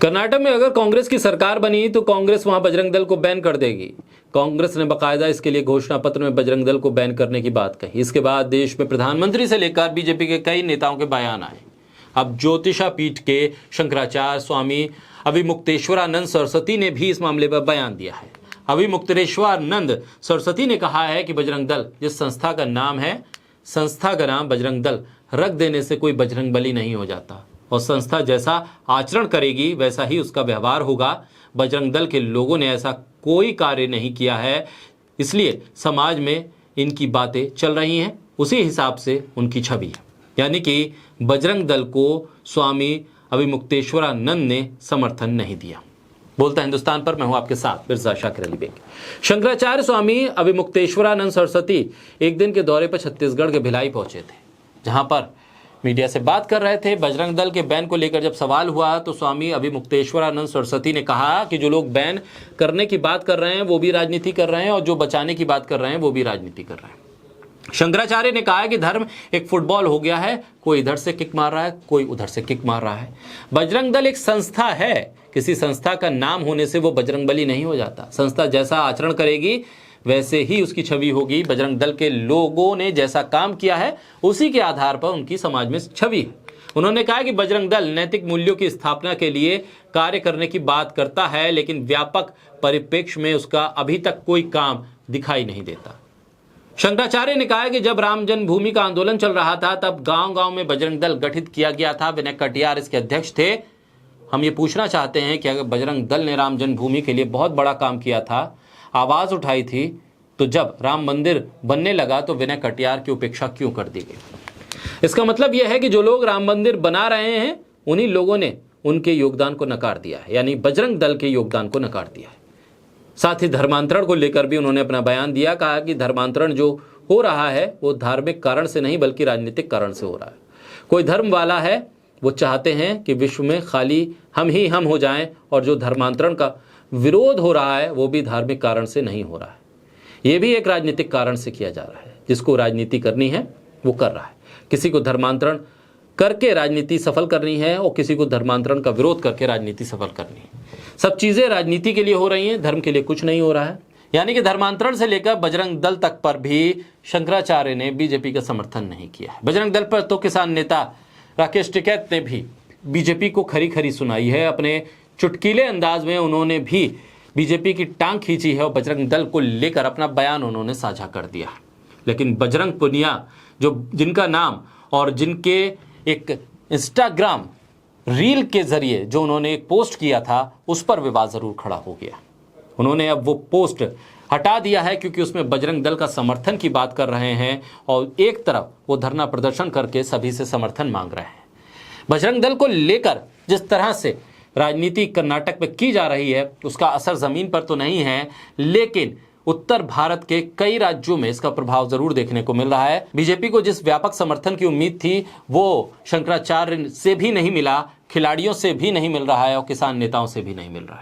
कर्नाटक में अगर कांग्रेस की सरकार बनी तो कांग्रेस वहां बजरंग दल को बैन कर देगी। कांग्रेस ने बाकायदा इसके लिए घोषणा पत्र में बजरंग दल को बैन करने की बात कही। इसके बाद देश में प्रधानमंत्री से लेकर बीजेपी के कई नेताओं के बयान आए। अब ज्योतिषा पीठ के शंकराचार्य स्वामी अभिमुक्तेश्वरानंद सरस्वती ने भी इस मामले पर बयान दिया है। अभिमुक्तेश्वरानंद सरस्वती ने कहा है कि बजरंग दल जिस संस्था का नाम है, संस्था का नाम बजरंग दल रख देने से कोई बजरंग बली नहीं हो जाता और संस्था जैसा आचरण करेगी वैसा ही उसका व्यवहार होगा। बजरंग दल के लोगों ने ऐसा कोई कार्य नहीं किया है, इसलिए समाज में इनकी बातें चल रही हैं, उसी हिसाब से उनकी छवि है। यानी कि बजरंग दल को स्वामी अभिमुक्तेश्वरानंद ने समर्थन नहीं दिया। बोलता हिंदुस्तान पर मैं हूं आपके साथ मिर्जा शाकिर अली बेग। शंकराचार्य स्वामी अभिमुक्तेश्वरानंद सरस्वती एक दिन के दौरे पर छत्तीसगढ़ के भिलाई पहुंचे थे, जहां पर मीडिया से बात कर रहे थे। बजरंग दल के बैन को लेकर जब सवाल हुआ तो स्वामी अभिमुक्तेश्वरानंद सरस्वती ने कहा कि जो लोग बैन करने की बात कर रहे हैं वो भी राजनीति कर रहे हैं और जो बचाने की बात कर रहे हैं वो भी राजनीति कर रहे हैं। शंकराचार्य ने कहा कि धर्म एक फुटबॉल हो गया है, कोई इधर से किक मार रहा है, कोई उधर से किक मार रहा है। बजरंग दल एक संस्था है, किसी संस्था का नाम होने से वो बजरंगबली नहीं हो जाता। संस्था जैसा आचरण करेगी वैसे ही उसकी छवि होगी। बजरंग दल के लोगों ने जैसा काम किया है उसी के आधार पर उनकी समाज में छवि है। उन्होंने कहा कि बजरंग दल नैतिक मूल्यों की स्थापना के लिए कार्य करने की बात करता है, लेकिन व्यापक परिप्रेक्ष्य में उसका अभी तक कोई काम दिखाई नहीं देता। शंकराचार्य ने कहा कि जब राम जन्मभूमि का आंदोलन चल रहा था तब गांव-गांव में बजरंग दल गठित किया गया था। विनय कटियार इसके अध्यक्ष थे। हम ये पूछना चाहते हैं कि अगर बजरंग दल ने राम जन्मभूमि के लिए बहुत बड़ा काम किया था, आवाज उठाई थी, तो जब राम मंदिर बनने लगा तो विनय कटियार की उपेक्षा क्यों कर दी गई? इसका मतलब यह है कि जो लोग राम मंदिर बना रहे हैं उन्हीं लोगों ने उनके योगदान को नकार दिया है, यानी बजरंग दल के योगदान को नकार दिया है। साथ ही धर्मांतरण को लेकर भी उन्होंने अपना बयान दिया, कहा कि धर्मांतरण जो हो रहा है वो धार्मिक कारण से नहीं बल्कि राजनीतिक कारण से हो रहा है। कोई धर्म वाला है वो चाहते हैं कि विश्व में खाली हम ही हम हो जाएं, और जो धर्मांतरण का विरोध हो रहा है वो भी धार्मिक कारण से नहीं हो रहा है, ये भी एक राजनीतिक कारण से किया जा रहा है। जिसको राजनीति करनी है वो कर रहा है। किसी को धर्मांतरण करके राजनीति सफल करनी है और किसी को धर्मांतरण का विरोध करके राजनीति सफल करनी है। सब चीजें राजनीति के लिए हो रही हैं, धर्म के लिए कुछ नहीं हो रहा है। यानी कि धर्मांतरण से लेकर बजरंग दल तक पर भी शंकराचार्य ने बीजेपी का समर्थन नहीं किया है। बजरंग दल पर तो किसान नेता राकेश टिकैत ने भी बीजेपी को खरी खरी सुनाई है। अपने चुटकीले अंदाज में उन्होंने भी बीजेपी की टांग खींची है और बजरंग दल को लेकर अपना बयान उन्होंने साझा कर दिया। लेकिन बजरंग पुनिया जिनका नाम और जिनके एक इंस्टाग्राम रील के जरिए जो उन्होंने एक पोस्ट किया था उस पर विवाद जरूर खड़ा हो गया। उन्होंने अब वो पोस्ट हटा दिया है क्योंकि उसमें बजरंग दल का समर्थन की बात कर रहे हैं और एक तरफ वो धरना प्रदर्शन करके सभी से समर्थन मांग रहे हैं। बजरंग दल को लेकर जिस तरह से राजनीति कर्नाटक में की जा रही है उसका असर जमीन पर तो नहीं है, लेकिन उत्तर भारत के कई राज्यों में इसका प्रभाव जरूर देखने को मिल रहा है। बीजेपी को जिस व्यापक समर्थन की उम्मीद थी वो शंकराचार्य से भी नहीं मिला, खिलाड़ियों से भी नहीं मिल रहा है और किसान नेताओं से भी नहीं मिल रहा है।